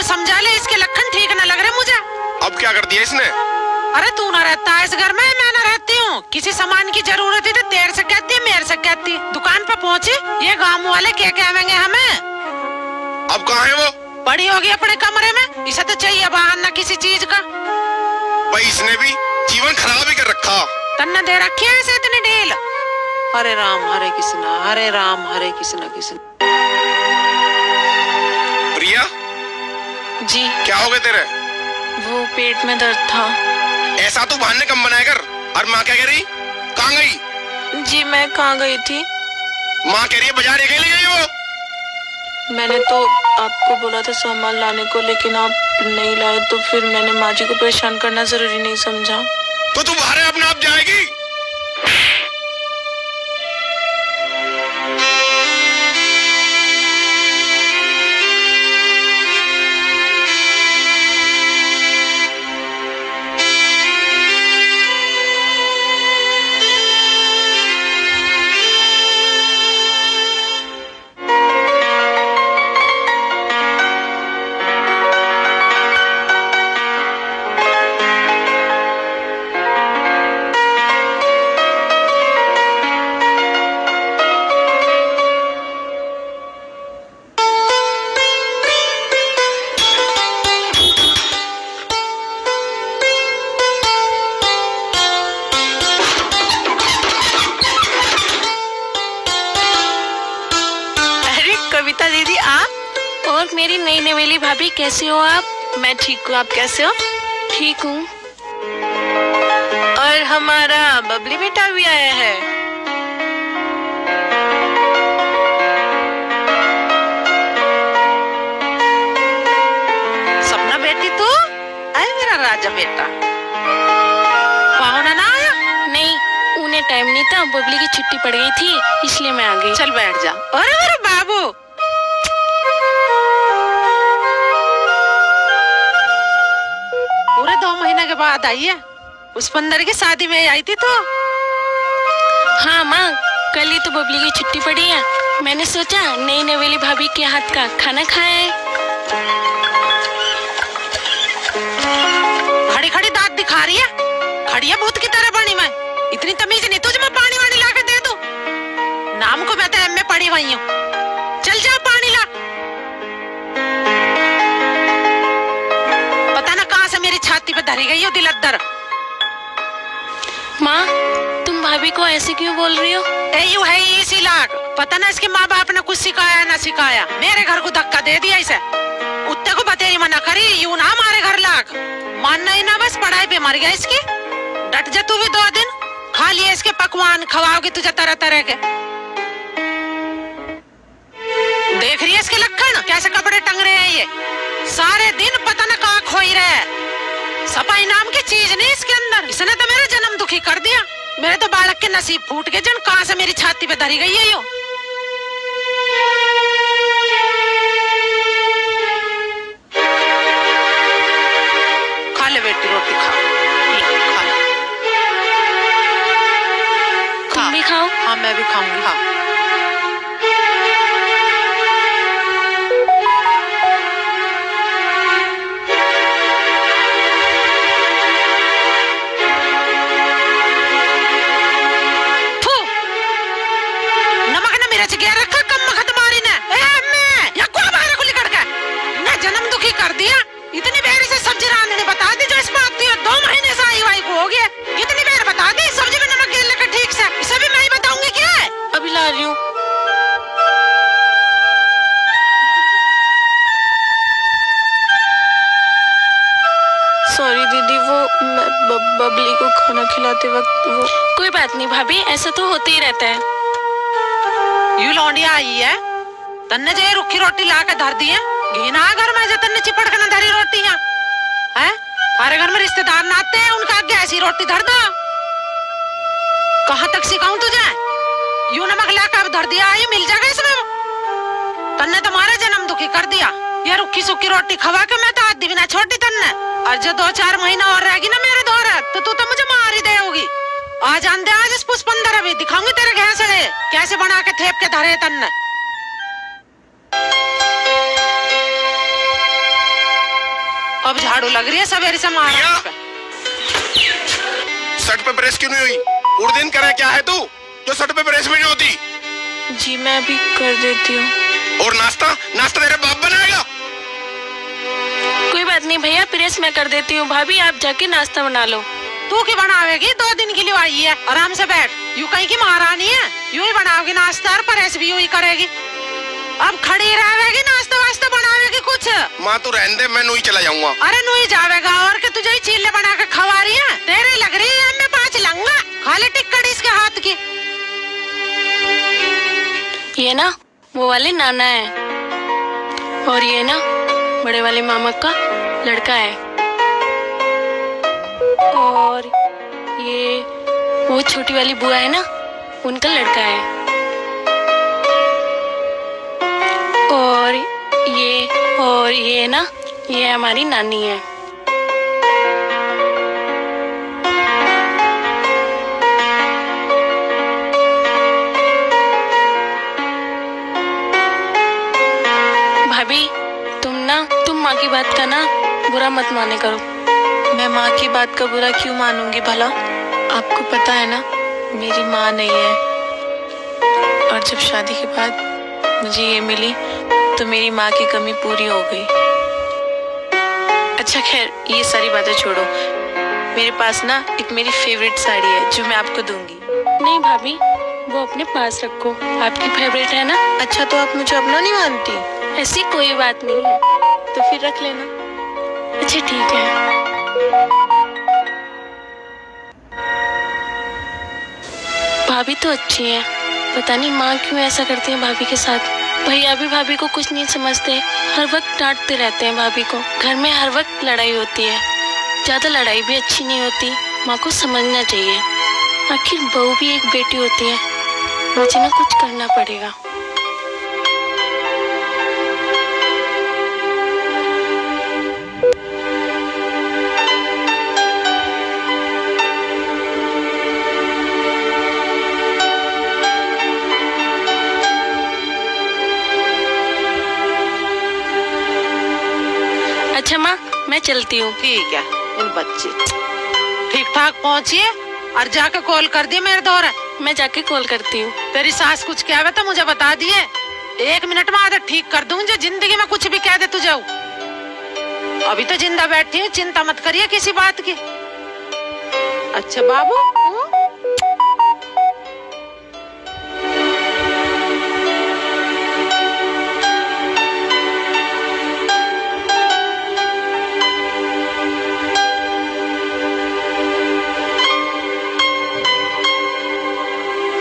समझा ले, इसके लक्षण ठीक न लग रहे मुझे। अब क्या कर दिया इसने? अरे तू ना रहता है इस घर में, मैं ना रहती हूँ। किसी सामान की जरूरत है तो तेरे से कहती, मेरे से कहती। दुकान पर पहुँची, ये गाँव वाले क्या कहेंगे हमें। अब कहाँ है वो? पड़ी होगी अपने कमरे में। इसे तो चाहिए बहाना किसी चीज का। भाई इसने भी जीवन खराब ही कर रखा। तन्ने दे रखी है इसे इतनी ढील। हरे राम हरे कृष्णा, हरे राम हरे कृष्णा कृष्ण। प्रिया जी क्या हो गया तेरे? वो पेट में दर्द था। ऐसा तू बहाने कम बनाया कर। और माँ क्या कह रही? कहाँ गई? जी मैं कहाँ गई थी? माँ कह रही है बाजार अकेले गई वो। मैंने तो आपको बोला था सामान लाने को, लेकिन आप नहीं लाए, तो फिर मैंने माँ जी को परेशान करना जरूरी नहीं समझा। तो तू बाहर अपने आप जाएगी? कविता दीदी आप? और मेरी नई नवेली भाभी कैसे हो आप? मैं ठीक हूँ, आप कैसे हो? ठीक हूँ। और हमारा बबली बेटा भी आया है। सपना बेटी तू? आए मेरा राजा बेटा। पाहुना ना आया? नहीं, उन्हें टाइम नहीं था, बबली की छुट्टी पड़ गई थी, इसलिए मैं आ गई। चल बैठ जा। अरे मेरे बाबू, पूरे 2 महीने के बाद आई है। उस पंदर की शादी में आई थी तो। हाँ माँ, कल ही तो बबली की छुट्टी पड़ी है। मैंने सोचा नई नवेली भाभी के हाथ का खाना खाए। खड़ी खड़ी दांत दिखा रही है, खड़ी है भूत की तरह बनी। मैं इतनी तमीज नहीं तुझे मैं पानी वानी ला के दे दूं? नाम को मैं तो एम में पड़ी हुई हूँ। चल जा पानी ला। पता ना कहाँ से मेरी छाती पे धरी गई हो दिलद्दर। माँ, तुम भाभी को ऐसे क्यों बोल रही हो? यू है इसी लाख। पता ना इसके माँ बाप ने कुछ सिखाया ना सिखाया, मेरे घर को धक्का दे दिया इसे। उत्ते को बतेरी मना करी, यूं ना हमारे घर लाख। मानना ही ना, बस पढ़ाई पे मर गया इसकी। डट जा तू भी 2 दिन, खा लिए इसके पकवान, खवाओगी तुझे तरह तरह के। देख रही है इसके लक्षण, कैसे कपड़े टंग रहे हैं ये। सारे दिन पता ना कहाँ खोई रहे। सफाई नाम की चीज नहीं इसके अंदर। इसने तो मेरा जन्म दुखी कर दिया। मेरे तो बालक के नसीब फूट गए जन कहाँ से मेरी छाती पे धरी गई है यो। खा ले बेटी रोटी, खा खा ले। तुम भी खाओ। हाँ मैं भी खाऊंगी। हाँ कर दिया। इतनी देर से सब्जी रांधने बता दी जो इसमें आती है। 2 महीने से आई वाई को हो गया। कितनी देर बता दी सब्जी में नमक गिर लेकर ठीक से। इसे भी मैं ही बताऊंगी क्या है? अभी ला रही हूँ। सॉरी दीदी, वो मैं बबली को खाना खिलाते वक्त वो। कोई बात नहीं भाभी, ऐसा तो होते ही रहता है। यू लौंडिया आई है, तन्ने जो रुखी रोटी ला के धर दी है। घीना घर में जो तन्ने चिपड़ के न धरी रोटियां है। हमारे घर में रिश्तेदार ना आते हैं, उनका आगे ऐसी रोटी धर दो। कहाँ तक सिखाऊं तुझे? यूं नमक ला के अब धर दिया, ये मिल जाएगा इसमें। तन्ने तुम्हारा जन्म दुखी कर दिया। ये रुखी सुखी रोटी खवा के मैं तो आधी भी ना छोटी तन्ने। और जो 2-4 महीना और रहेगी ना मेरे द्वारा, तो तू तो मुझे मार ही देगी। आज आंदे आज इस पुष्पंदर अभी दिखाऊंगी तेरे घैंसड़े कैसे बना के थेप के धरे तन्ने। अब झाड़ू लग रही है सवेरे से मारा पे। शर्ट पे प्रेस क्यों नहीं हुई? पूरे दिन करे क्या है तू जो शर्ट पे प्रेस भी नहीं होती? जी मैं अभी कर देती हूँ। और नाश्ता नाश्ता तेरे बाप बनाएगा। कोई बात नहीं भैया, प्रेस मैं कर देती हूँ। भाभी आप जाके नाश्ता बना लो। तू क्यों बनावेगी? 2 दिन के लिए आई है, आराम से बैठ। यूं कहीं की महारानी है, यूं ही बनाओगी नाश्ता और प्रेस भी यूं ही करेगी। अब खड़ी रहेगी, नाश्ता वास्ता बनावेगी कुछ? माँ तू रहने दे, मैं नू ही चला जाऊंगा। अरे नू ही जावेगा और कि तुझे ही चीले बना के खवा रही है? तेरे लग रही है मैं 5 लंगा खाली टिक्कट इसके हाथ की। ये ना वो वाले नाना है और ये ना बड़े वाले मामा का लड़का है और ये वो छोटी वाली बुआ है ना, उनका लड़का है और ये ना ये हमारी नानी है। भाभी तुम माँ की बात का ना बुरा मत माने करो। मैं माँ की बात का बुरा क्यों मानूंगी भला? आपको पता है ना मेरी माँ नहीं है, और जब शादी के बाद मुझे ये मिली तो मेरी माँ की कमी पूरी हो गई। अच्छा खैर ये सारी बातें छोड़ो, मेरे पास ना एक मेरी फेवरेट साड़ी है जो मैं आपको दूंगी। नहीं भाभी, वो अपने पास रखो, आपकी फेवरेट है ना। अच्छा तो आप मुझे अपना नहीं मानती? ऐसी कोई बात नहीं है। तो फिर रख लेना। अच्छा ठीक है। भाभी तो अच्छी है, पता नहीं माँ क्यों ऐसा करती है भाभी के साथ। भैया भी भाभी को कुछ नहीं समझते, हर वक्त डांटते रहते हैं भाभी को। घर में हर वक्त लड़ाई होती है, ज्यादा लड़ाई भी अच्छी नहीं होती। माँ को समझना चाहिए, आखिर बहू भी एक बेटी होती है। मुझे ना कुछ करना पड़ेगा। अच्छा माँ मैं चलती हूँ। ठीक है, इन बच्चे ठीक ठाक पहुँचिए और जाके कॉल कर दिए मेरे दौरे। मैं जाके कॉल करती हूँ। तेरी सास कुछ क्या है तो मुझे बता दिए, 1 मिनट में आदत ठीक कर दूं। जो जिंदगी में कुछ भी कह दे तुझे। अभी तो जिंदा बैठी हूँ, चिंता मत करिए किसी बात की। अच्छा बाबू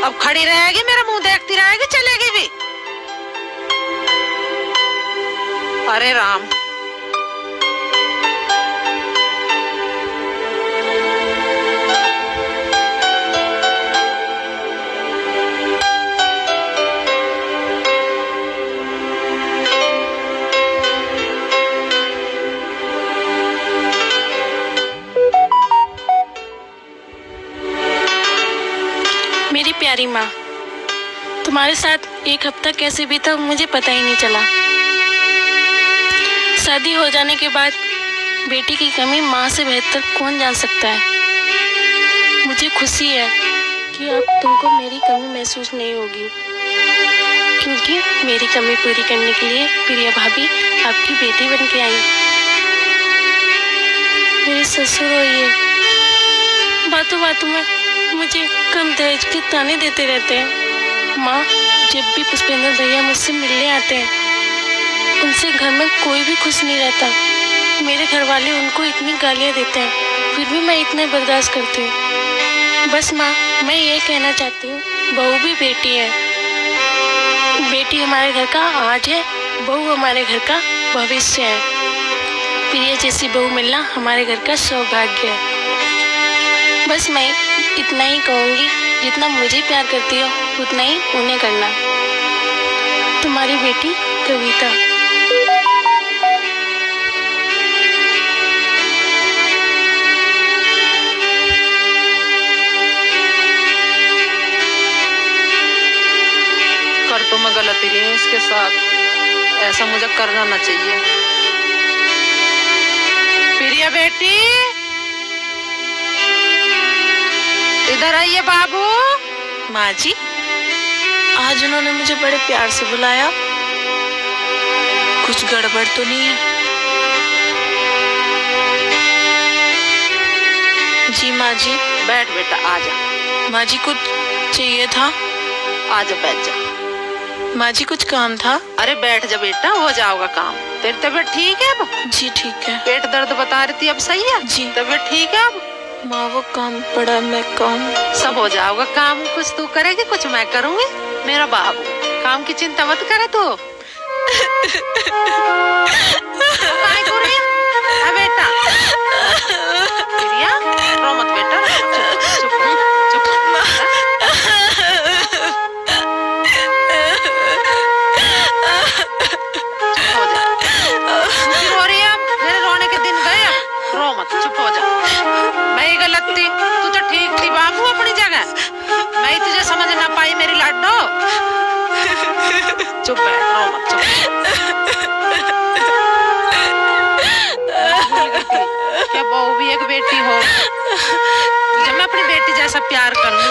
अब खड़ी रहेगी, मेरा मुंह देखती रहेगी, चलेगी भी? अरे राम, मेरी प्यारी माँ, तुम्हारे साथ 1 हफ्ता कैसे बीता मुझे पता ही नहीं चला। शादी हो जाने के बाद बेटी की कमी माँ से बेहतर कौन जान सकता है। मुझे खुशी है कि अब तुमको मेरी कमी महसूस नहीं होगी, क्योंकि मेरी कमी पूरी करने के लिए प्रिया भाभी आपकी बेटी बन के आई। मेरे ससुर हो ये बातों बातों में मुझे कम दहेज के ताने देते रहते हैं। माँ, जब भी पुष्पेंद्र भैया मुझसे मिलने आते हैं उनसे घर में कोई भी खुश नहीं रहता। मेरे घर वाले उनको इतनी गालियाँ देते हैं, फिर भी मैं इतना बर्दाश्त करती हूँ। बस माँ, मैं ये कहना चाहती हूँ, बहू भी बेटी है। बेटी हमारे घर का आज है, बहू हमारे घर का भविष्य है। प्रिया जैसी बहू मिलना हमारे घर का सौभाग्य है। बस मैं इतना ही कहूँगी, जितना मुझे प्यार करती हो उतना ही उन्हें करना। तुम्हारी बेटी कविता। कर तो मैं गलती रही हूँ इसके साथ, ऐसा मुझे करना ना चाहिए। आइए बेटी, इधर आइए बाबू। माँ जी, आज उन्होंने मुझे बड़े प्यार से बुलाया, कुछ गड़बड़ तो नहीं है? जी माँ जी। बैठ बेटा, आजा। माँ जी कुछ चाहिए था? आजा बैठ जा। माँ जी कुछ काम था? अरे बैठ जा बेटा, हो जाओगा काम। तेरी तबीयत ठीक है अब? जी ठीक है। पेट दर्द बता रही थी, अब सही है? जी। तबीयत ठीक है अब? माँ वो काम पड़ा, मैं काम सब हो जाओगा काम। कुछ तू करेगी, कुछ मैं करूंगी। मेरा बाबू, काम की चिंता मत करे तू। काय को रही है? बेटा प्रिया, रो मत बेटा, चुप चुप चुप। हो जा, तू रो रही है? मेरे रोने के दिन गए, रो मत, चुप हो जा। मैं ही गलत थी, तू तो ठीक थी बाबू अपनी जगह। मैं ही तुझे समझ ना पाई मेरी लाडो। चुप बैठ, रो मत, चुप। क्या बहू भी एक बेटी हो? जब मैं अपनी बेटी जैसा प्यार करूं